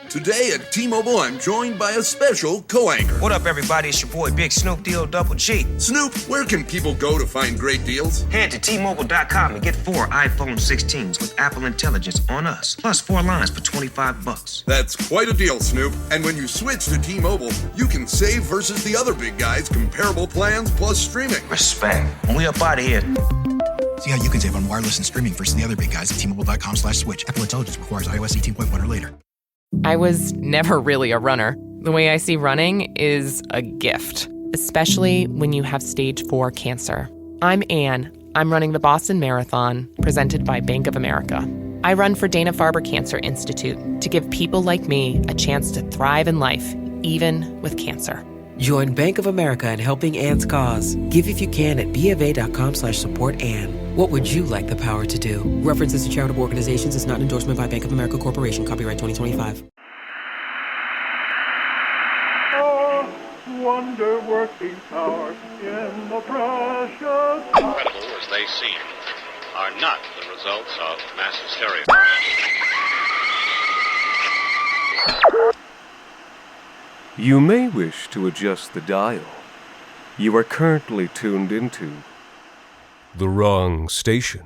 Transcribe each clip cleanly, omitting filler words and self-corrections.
Today at T-Mobile, I'm joined by a special co-anchor. What up, everybody? It's your boy, Big Snoop Deal Double G. Snoop, where can people go to find great deals? Head to T-Mobile.com and get 4 iPhone 16s with Apple Intelligence on us, plus 4 lines for $25. That's quite a deal, Snoop. And when you switch to T-Mobile, you can save versus the other big guys' comparable plans plus streaming. Respect. We up out of here. See how you can save on wireless and streaming versus the other big guys at T-Mobile.com/switch. Apple Intelligence requires iOS 18.1 or later. I was never really a runner. The way I see running is a gift, especially when you have stage 4 cancer. I'm Anne. I'm running the Boston Marathon, presented by Bank of America. I run for Dana-Farber Cancer Institute to give people like me a chance to thrive in life, even with cancer. Join Bank of America in helping Anne's cause. Give if you can at BofA.com/supportAnne. What would you like the power to do? References to charitable organizations is not an endorsement by Bank of America Corporation. Copyright 2025. Oh, wonder-working power in the precious... Incredible as they seem, are not the results of mass hysteria. You may wish to adjust the dial. You are currently tuned into the wrong station.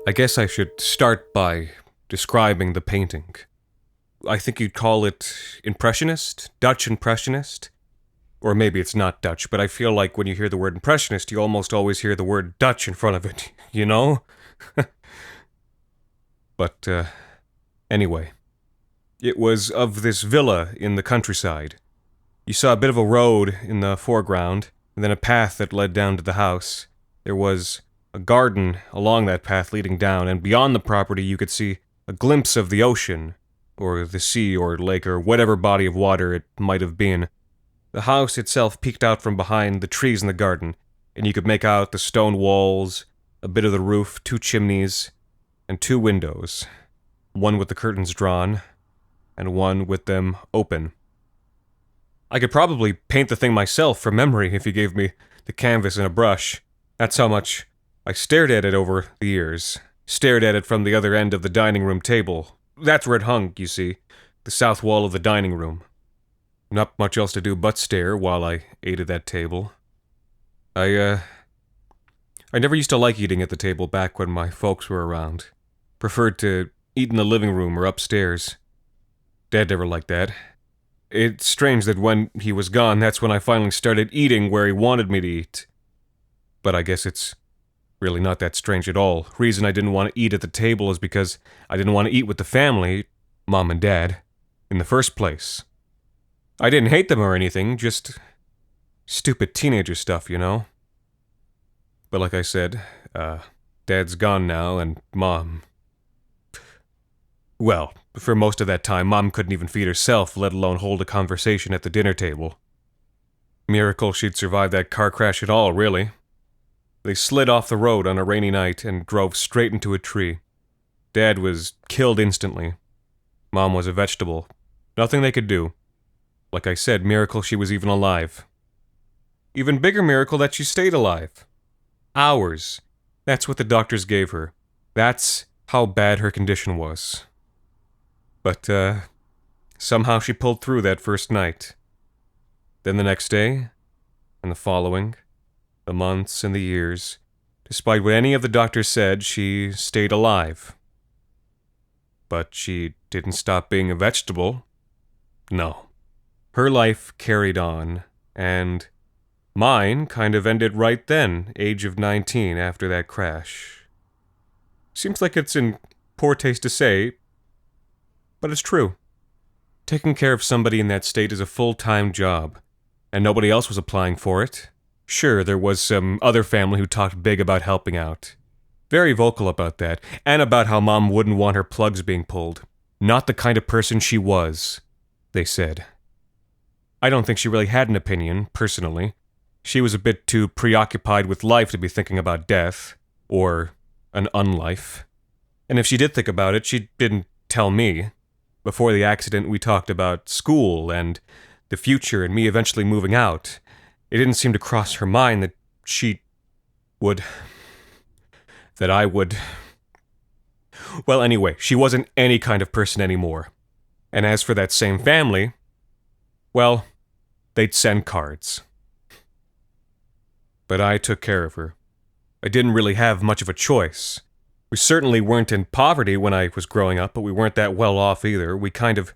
I guess I should start by describing the painting. I think you'd call it Impressionist, Dutch Impressionist. Or maybe it's not Dutch, but I feel like when you hear the word Impressionist, you almost always hear the word Dutch in front of it, you know? But, anyway. It was of this villa in the countryside. You saw a bit of a road in the foreground, and then a path that led down to the house. There was a garden along that path leading down, and beyond the property you could see a glimpse of the ocean, or the sea or lake or whatever body of water it might have been. The house itself peeked out from behind the trees in the garden, and you could make out the stone walls, a bit of the roof, 2 chimneys, and 2 windows, one with the curtains drawn, and one with them open. I could probably paint the thing myself from memory if you gave me the canvas and a brush. That's how much I stared at it over the years. Stared at it from the other end of the dining room table. That's where it hung, you see. The south wall of the dining room. Not much else to do but stare while I ate at that table. I never used to like eating at the table back when my folks were around. Preferred to eat in the living room or upstairs. Dad never liked that. It's strange that when he was gone, that's when I finally started eating where he wanted me to eat. But I guess it's really not that strange at all. Reason I didn't want to eat at the table is because I didn't want to eat with the family, Mom and Dad, in the first place. I didn't hate them or anything, just stupid teenager stuff, you know? But like I said, Dad's gone now, and Mom... Well, for most of that time, Mom couldn't even feed herself, let alone hold a conversation at the dinner table. Miracle she'd survived that car crash at all, really. They slid off the road on a rainy night and drove straight into a tree. Dad was killed instantly. Mom was a vegetable. Nothing they could do. Like I said, miracle she was even alive. Even bigger miracle that she stayed alive. Hours. That's what the doctors gave her. That's how bad her condition was. But, somehow she pulled through that first night. Then the next day, and the following, the months and the years, despite what any of the doctors said, she stayed alive. But she didn't stop being a vegetable. No. Her life carried on, and mine kind of ended right then, age of 19, after that crash. Seems like it's in poor taste to say, but it's true. Taking care of somebody in that state is a full-time job. and nobody else was applying for it. Sure, there was some other family who talked big about helping out. Very vocal about that, and about how Mom wouldn't want her plugs being pulled. Not the kind of person she was, they said. I don't think she really had an opinion, personally. She was a bit too preoccupied with life to be thinking about death, or an unlife. And if she did think about it, she didn't tell me. Before the accident, we talked about school and the future and me eventually moving out. It didn't seem to cross her mind that I would... Well, anyway, she wasn't any kind of person anymore. And as for that same family, well, they'd send cards. But I took care of her. I didn't really have much of a choice. We certainly weren't in poverty when I was growing up, but we weren't that well off either. We kind of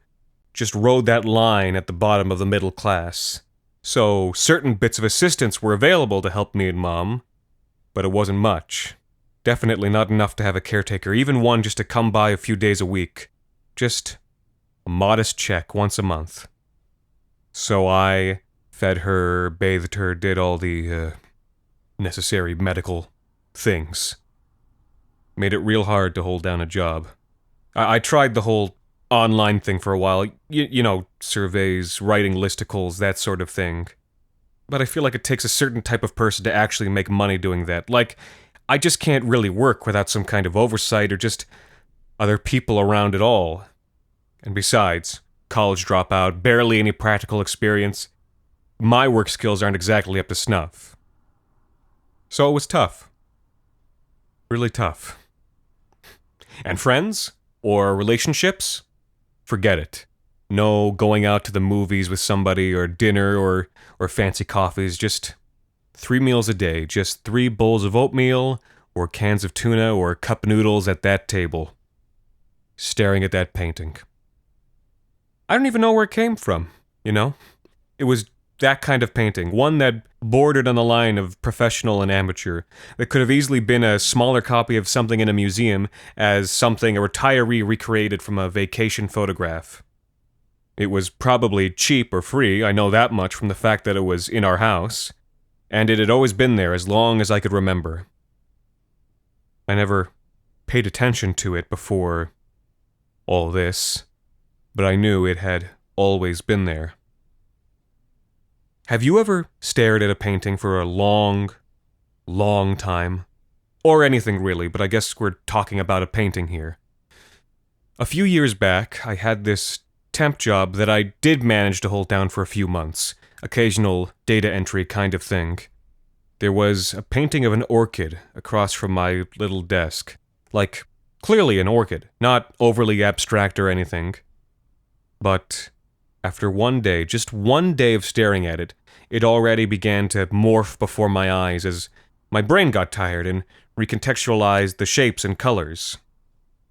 just rode that line at the bottom of the middle class. So certain bits of assistance were available to help me and Mom, but it wasn't much. Definitely not enough to have a caretaker, even one just to come by a few days a week. Just a modest check once a month. So I fed her, bathed her, did all the necessary medical things. Made it real hard to hold down a job. I tried the whole online thing for a while. You know, surveys, writing listicles, that sort of thing. But I feel like it takes a certain type of person to actually make money doing that. Like, I just can't really work without some kind of oversight or just other people around at all. And besides, college dropout, barely any practical experience. My work skills aren't exactly up to snuff. So it was tough. Really tough. And friends? Or relationships? Forget it. No going out to the movies with somebody or dinner or fancy coffees. Just 3 meals a day. Just 3 bowls of oatmeal or cans of tuna or cup noodles at that table. Staring at that painting. I don't even know where it came from, you know? It was that kind of painting. One that bordered on the line of professional and amateur, that could have easily been a smaller copy of something in a museum as something a retiree recreated from a vacation photograph. It was probably cheap or free, I know that much from the fact that it was in our house, and it had always been there as long as I could remember. I never paid attention to it before all this, but I knew it had always been there. Have you ever stared at a painting for a long, long time? Or anything really, but I guess we're talking about a painting here. A few years back, I had this temp job that I did manage to hold down for a few months. Occasional data entry kind of thing. There was a painting of an orchid across from my little desk. Like, clearly an orchid, not overly abstract or anything. But after one day, just one day of staring at it, it already began to morph before my eyes as my brain got tired and recontextualized the shapes and colors.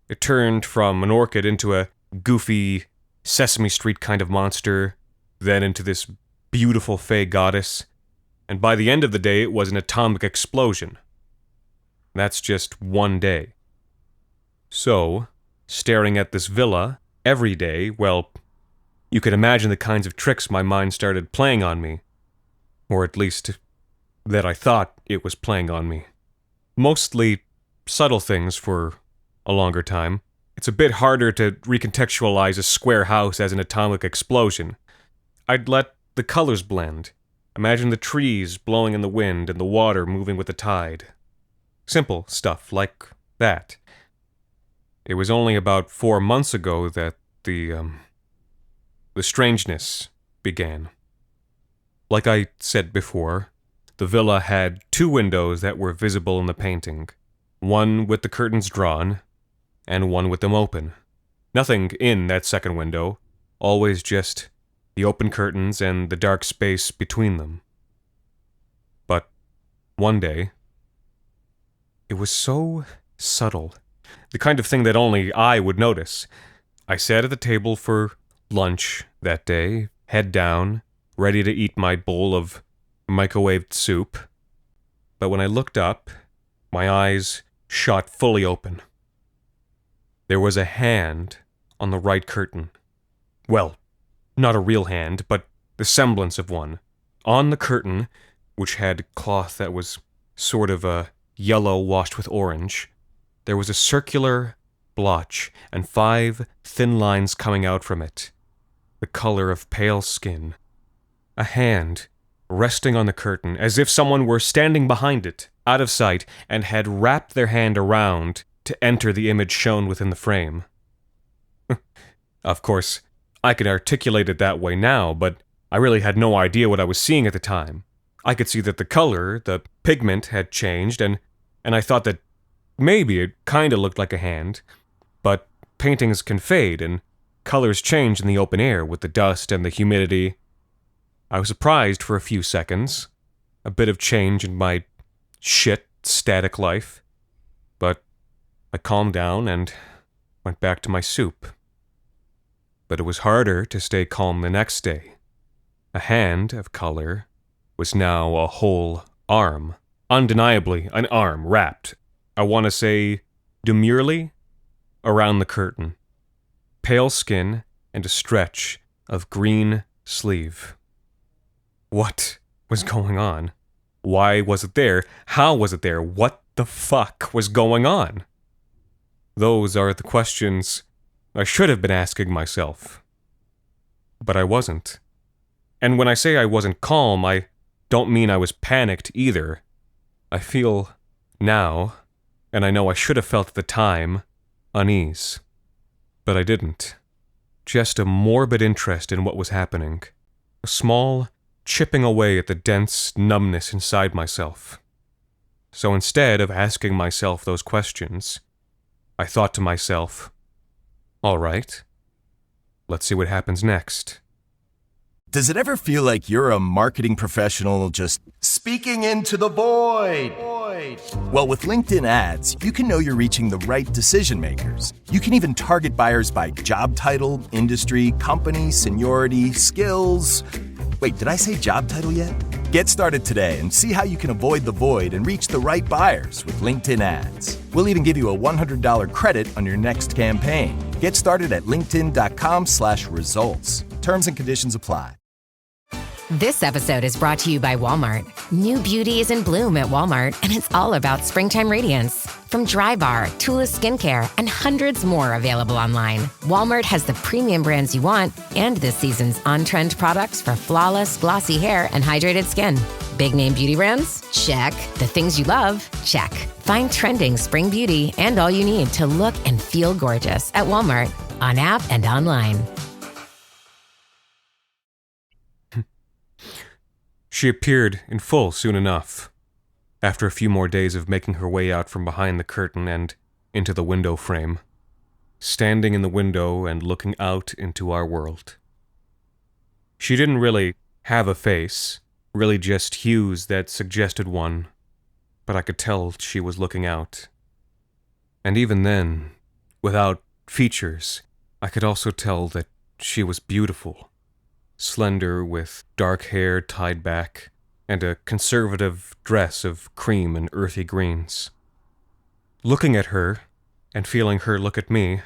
It turned from an orchid into a goofy Sesame Street kind of monster, then into this beautiful fey goddess, and by the end of the day it was an atomic explosion. That's just one day. So, staring at this villa every day, well, you could imagine the kinds of tricks my mind started playing on me. Or at least, that I thought it was playing on me. Mostly subtle things for a longer time. It's a bit harder to recontextualize a square house as an atomic explosion. I'd let the colors blend. Imagine the trees blowing in the wind and the water moving with the tide. Simple stuff like that. It was only about 4 months ago that the strangeness began. Like I said before, the villa had 2 windows that were visible in the painting. One with the curtains drawn, and one with them open. Nothing in that second window, always just the open curtains and the dark space between them. But one day, it was so subtle, the kind of thing that only I would notice. I sat at the table for lunch that day, head down, ready to eat my bowl of microwaved soup. But when I looked up, my eyes shot fully open. There was a hand on the right curtain. Well, not a real hand, but the semblance of one. on the curtain, which had cloth that was sort of a yellow washed with orange, there was a circular blotch and 5 thin lines coming out from it, the color of pale skin. A hand resting on the curtain, as if someone were standing behind it, out of sight, and had wrapped their hand around to enter the image shown within the frame. Of course, I could articulate it that way now, but I really had no idea what I was seeing at the time. I could see that the color, the pigment, had changed, and I thought that maybe it kinda looked like a hand, but paintings can fade, and colors change in the open air with the dust and the humidity. I was surprised for a few seconds, a bit of change in my shit, static life, but I calmed down and went back to my soup. But it was harder to stay calm the next day. A hand of color was now a whole arm. Undeniably an arm wrapped, I want to say demurely, around the curtain. Pale skin and a stretch of green sleeve. What was going on? Why was it there? How was it there? What the fuck was going on? Those are the questions I should have been asking myself. But I wasn't. And when I say I wasn't calm, I don't mean I was panicked either. I feel now, and I know I should have felt at the time, unease. But I didn't. Just a morbid interest in what was happening. A small chipping away at the dense numbness inside myself. So instead of asking myself those questions, I thought to myself, all right, let's see what happens next. Does it ever feel like you're a marketing professional just speaking into the void? Well, with LinkedIn ads, you can know you're reaching the right decision makers. You can even target buyers by job title, industry, company, seniority, skills. Wait, did I say job title yet? Get started today and see how you can avoid the void and reach the right buyers with LinkedIn ads. We'll even give you a $100 credit on your next campaign. Get started at linkedin.com/results. Terms and conditions apply. This episode is brought to you by Walmart. New beauty is in bloom at Walmart, and it's all about springtime radiance. From Drybar, Tula Skincare, and hundreds more available online, Walmart has the premium brands you want and this season's on-trend products for flawless, glossy hair and hydrated skin. Big name beauty brands? Check. The things you love? Check. Find trending spring beauty and all you need to look and feel gorgeous at Walmart, on app and online. She appeared in full soon enough, after a few more days of making her way out from behind the curtain and into the window frame, standing in the window and looking out into our world. She didn't really have a face, really just hues that suggested one, but I could tell she was looking out. And even then, without features, I could also tell that she was beautiful. Slender with dark hair tied back, and a conservative dress of cream and earthy greens. Looking at her, and feeling her look at me,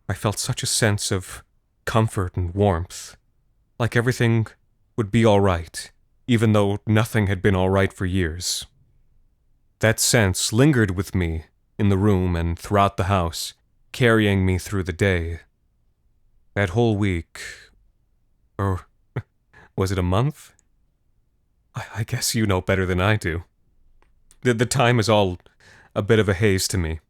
I felt such a sense of comfort and warmth, like everything would be all right, even though nothing had been all right for years. That sense lingered with me in the room and throughout the house, carrying me through the day. That whole week, or was it a month? I guess you know better than I do. The time is all a bit of a haze to me.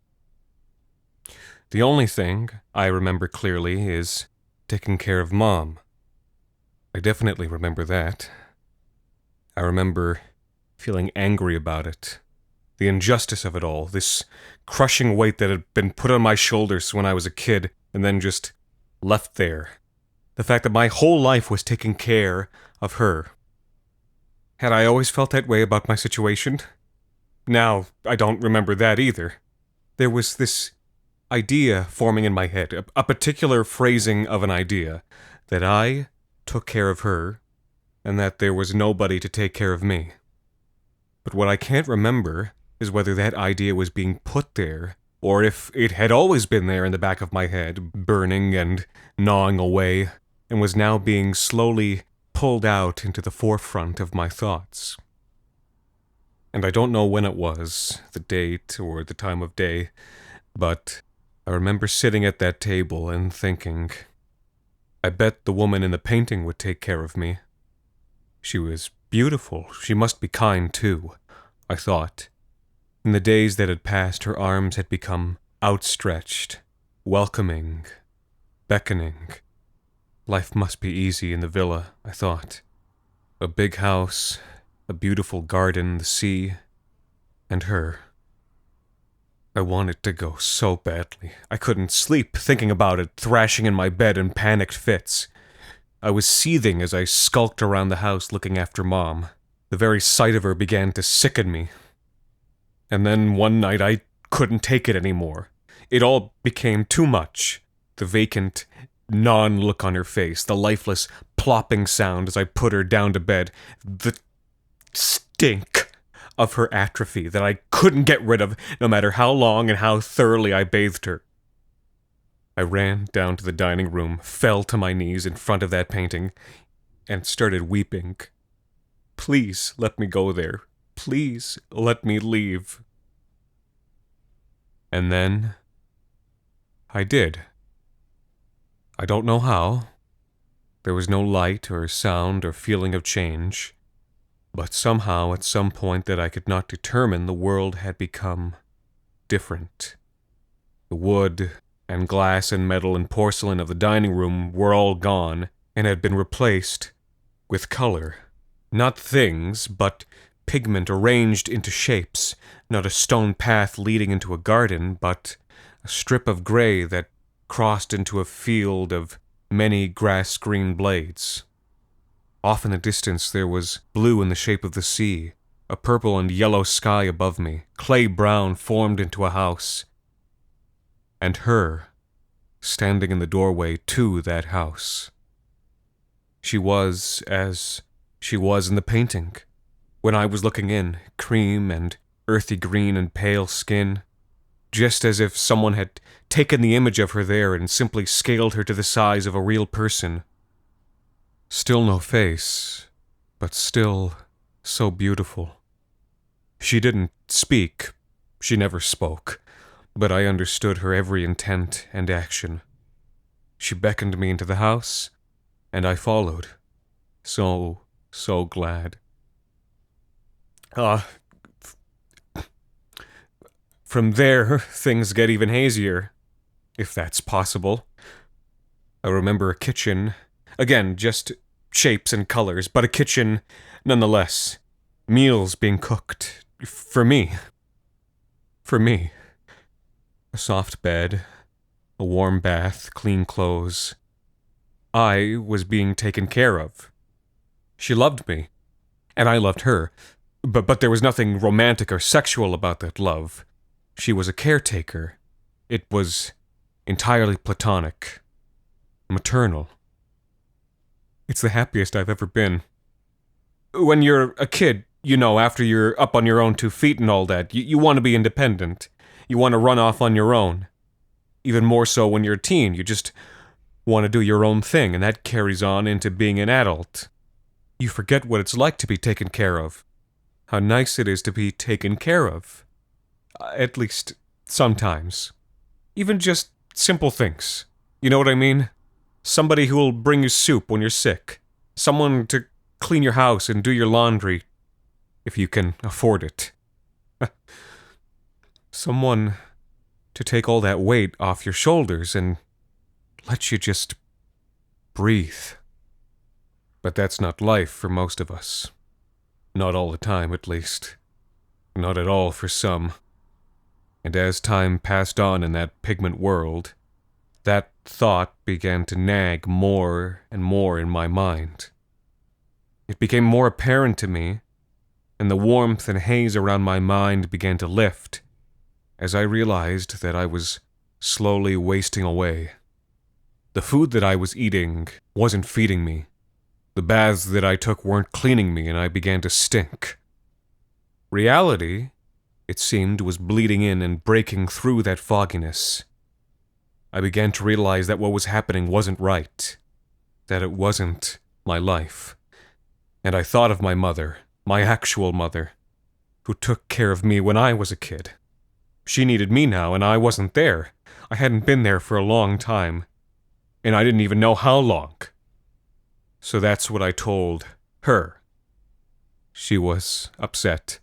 The only thing I remember clearly is taking care of Mom. I definitely remember that. I remember feeling angry about it. The injustice of it all, this crushing weight that had been put on my shoulders when I was a kid and then just left there. The fact that my whole life was taking care of her. Had I always felt that way about my situation? Now, I don't remember that either. There was this idea forming in my head, a particular phrasing of an idea, that I took care of her, and that there was nobody to take care of me. But what I can't remember is whether that idea was being put there, or if it had always been there in the back of my head, burning and gnawing away, and was now being slowly pulled out into the forefront of my thoughts. And I don't know when it was, the date or the time of day, but I remember sitting at that table and thinking, I bet the woman in the painting would take care of me. She was beautiful. She must be kind, too, I thought. In the days that had passed, her arms had become outstretched, welcoming, beckoning. Life must be easy in the villa, I thought. A big house, a beautiful garden, the sea, and her. I wanted to go so badly. I couldn't sleep thinking about it, thrashing in my bed in panicked fits. I was seething as I skulked around the house looking after Mom. The very sight of her began to sicken me. And then one night I couldn't take it anymore. It all became too much. The vacant, non-look on her face, the lifeless plopping sound as I put her down to bed, the stink of her atrophy that I couldn't get rid of no matter how long and how thoroughly I bathed her. I ran down to the dining room, fell to my knees in front of that painting, and started weeping. Please let me go there. Please let me leave. And then I did. I don't know how. There was no light or sound or feeling of change, but somehow at some point that I could not determine, the world had become different. The wood and glass and metal and porcelain of the dining room were all gone and had been replaced with color. Not things, but pigment arranged into shapes. Not a stone path leading into a garden, but a strip of gray that crossed into a field of many grass-green blades. Off in the distance there was blue in the shape of the sea, a purple and yellow sky above me, clay brown formed into a house, and her standing in the doorway to that house. She was as she was in the painting. When I was looking in, cream and earthy green and pale skin, just as if someone had taken the image of her there and simply scaled her to the size of a real person. Still no face, but still so beautiful. She didn't speak. She never spoke. But I understood her every intent and action. She beckoned me into the house, and I followed. So glad. From there, things get even hazier, if that's possible. I remember a kitchen, again, just shapes and colors, but a kitchen nonetheless. Meals being cooked. For me. A soft bed, a warm bath, clean clothes. I was being taken care of. She loved me, and I loved her, but there was nothing romantic or sexual about that love. She was a caretaker. It was entirely platonic, maternal. It's the happiest I've ever been. When you're a kid, you know, after you're up on your own 2 feet and all that, you want to be independent. You want to run off on your own. Even more so when you're a teen, you just want to do your own thing, and that carries on into being an adult. You forget what it's like to be taken care of. How nice it is to be taken care of. At least, sometimes. Even just simple things. You know what I mean? Somebody who will bring you soup when you're sick. Someone to clean your house and do your laundry, if you can afford it. Someone to take all that weight off your shoulders and let you just breathe. But that's not life for most of us. Not all the time, at least. Not at all for some. And as time passed on in that pigment world, that thought began to nag more and more in my mind. It became more apparent to me, and the warmth and haze around my mind began to lift, as I realized that I was slowly wasting away. The food that I was eating wasn't feeding me. The baths that I took weren't cleaning me, and I began to stink. Reality, it seemed, was bleeding in and breaking through that fogginess. I began to realize that what was happening wasn't right, that it wasn't my life, And I thought of my mother, my actual mother, who took care of me when I was a kid. She needed me now, and I wasn't there. I hadn't been there for a long time, and I didn't even know how long. So that's what I told her. She was upset.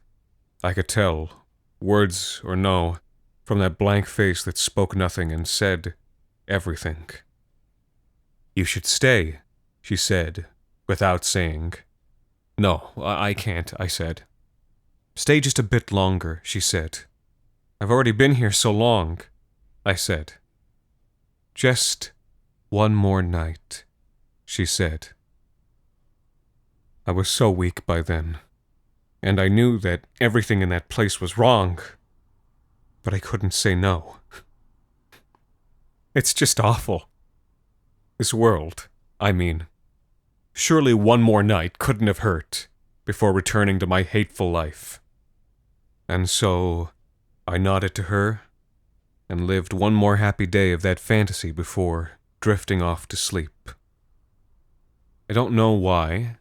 I could tell, words or no, from that blank face that spoke nothing and said everything. "You should stay," she said, without saying. "No, I can't," I said. "Stay just a bit longer," she said. "I've already been here so long," I said. "Just one more night," she said. I was so weak by then, and I knew that everything in that place was wrong, but I couldn't say no. It's just awful. This world, I mean. Surely one more night couldn't have hurt before returning to my hateful life. And so I nodded to her and lived one more happy day of that fantasy before drifting off to sleep. I don't know why,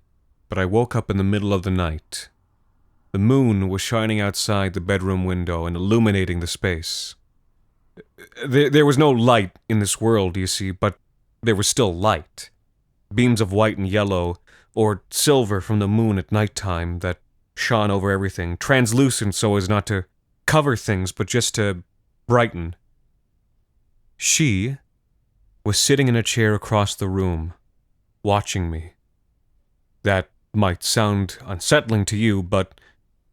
but I woke up in the middle of the night. The moon was shining outside the bedroom window and illuminating the space. There was no light in this world, you see, but there was still light. Beams of white and yellow, or silver from the moon at nighttime that shone over everything, translucent so as not to cover things, but just to brighten. She was sitting in a chair across the room, watching me. That might sound unsettling to you, but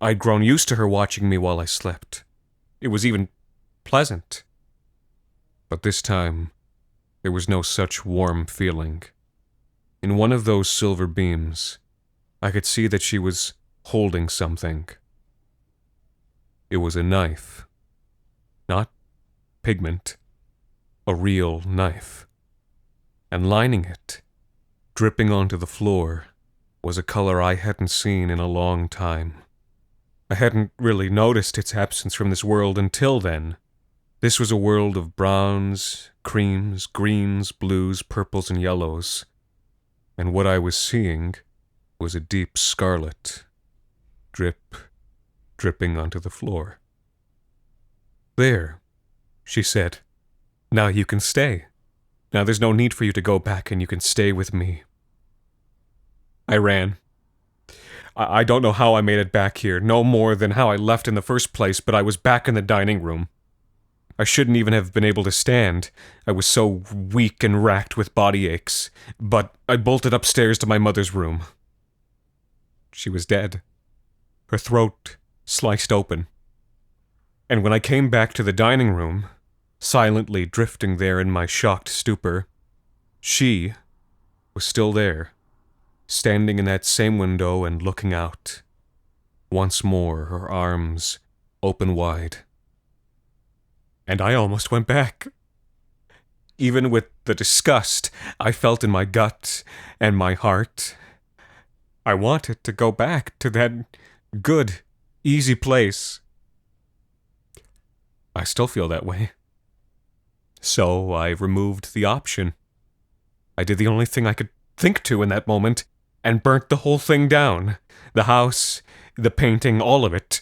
I'd grown used to her watching me while I slept. It was even pleasant. But this time, there was no such warm feeling. In one of those silver beams, I could see that she was holding something. It was a knife. Not pigment. A real knife. And lining it, dripping onto the floor, was a color I hadn't seen in a long time. I hadn't really noticed its absence from this world until then. This was a world of browns, creams, greens, blues, purples, and yellows. And what I was seeing was a deep scarlet, drip, dripping onto the floor. "There," she said. "Now you can stay. Now there's no need for you to go back, and you can stay with me." I ran. I don't know how I made it back here, no more than how I left in the first place, but I was back in the dining room. I shouldn't even have been able to stand. I was so weak and racked with body aches. But I bolted upstairs to my mother's room. She was dead. Her throat sliced open. And when I came back to the dining room, silently drifting there in my shocked stupor, she was still there, standing in that same window and looking out. Once more, her arms open wide. And I almost went back. Even with the disgust I felt in my gut and my heart, I wanted to go back to that good, easy place. I still feel that way. So I removed the option. I did the only thing I could think to in that moment, and burnt the whole thing down. The house, the painting, all of it.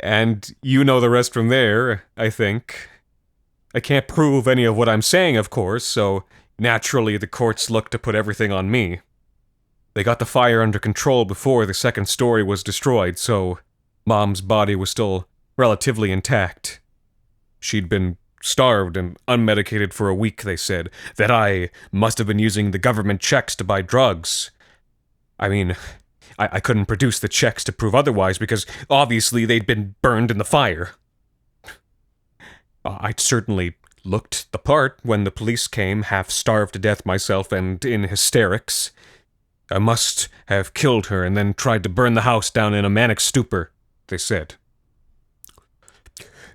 And you know the rest from there, I think. I can't prove any of what I'm saying, of course, so naturally the courts looked to put everything on me. They got the fire under control before the second story was destroyed, so Mom's body was still relatively intact. She'd been starved and unmedicated for a week, they said. That I must have been using the government checks to buy drugs. I mean, I couldn't produce the checks to prove otherwise because obviously they'd been burned in the fire. I'd certainly looked the part when the police came, half starved to death myself and in hysterics. I must have killed her and then tried to burn the house down in a manic stupor, they said.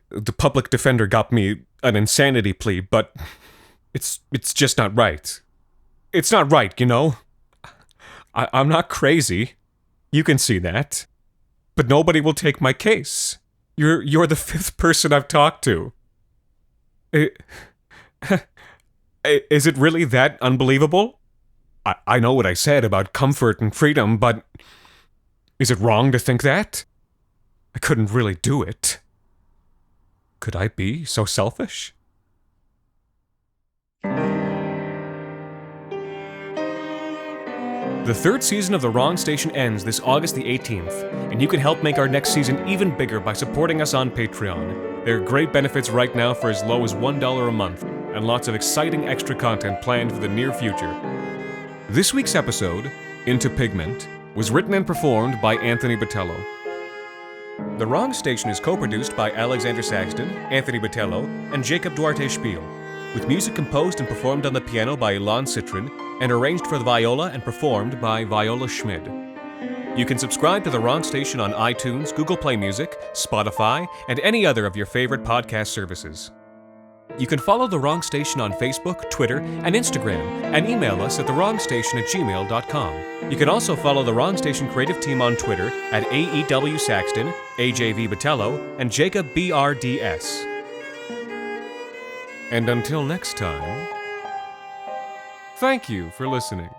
The public defender got me an insanity plea, but it's just not right. It's not right, you know? I'm not crazy. You can see that. But nobody will take my case. You're the fifth person I've talked to. Is it really that unbelievable? I know what I said about comfort and freedom, but is it wrong to think that? I couldn't really do it. Could I be so selfish? The third season of The Wrong Station ends this August the 18th, and you can help make our next season even bigger by supporting us on Patreon. There are great benefits right now for as low as $1 a month, and lots of exciting extra content planned for the near future. This week's episode, Into Pigment, was written and performed by Anthony Botelho. The Wrong Station is co-produced by Alexander Saxton, Anthony Botelho, and Jacob Duarte Spiel, with music composed and performed on the piano by Ilan Citrin, and arranged for the viola and performed by Viola Schmid. You can subscribe to The Wrong Station on iTunes, Google Play Music, Spotify, and any other of your favorite podcast services. You can follow The Wrong Station on Facebook, Twitter, and Instagram, and email us at thewrongstation@gmail.com. You can also follow The Wrong Station creative team on Twitter at AEW Saxton, AJV Botelho, and Jacob BRDS. And until next time, thank you for listening.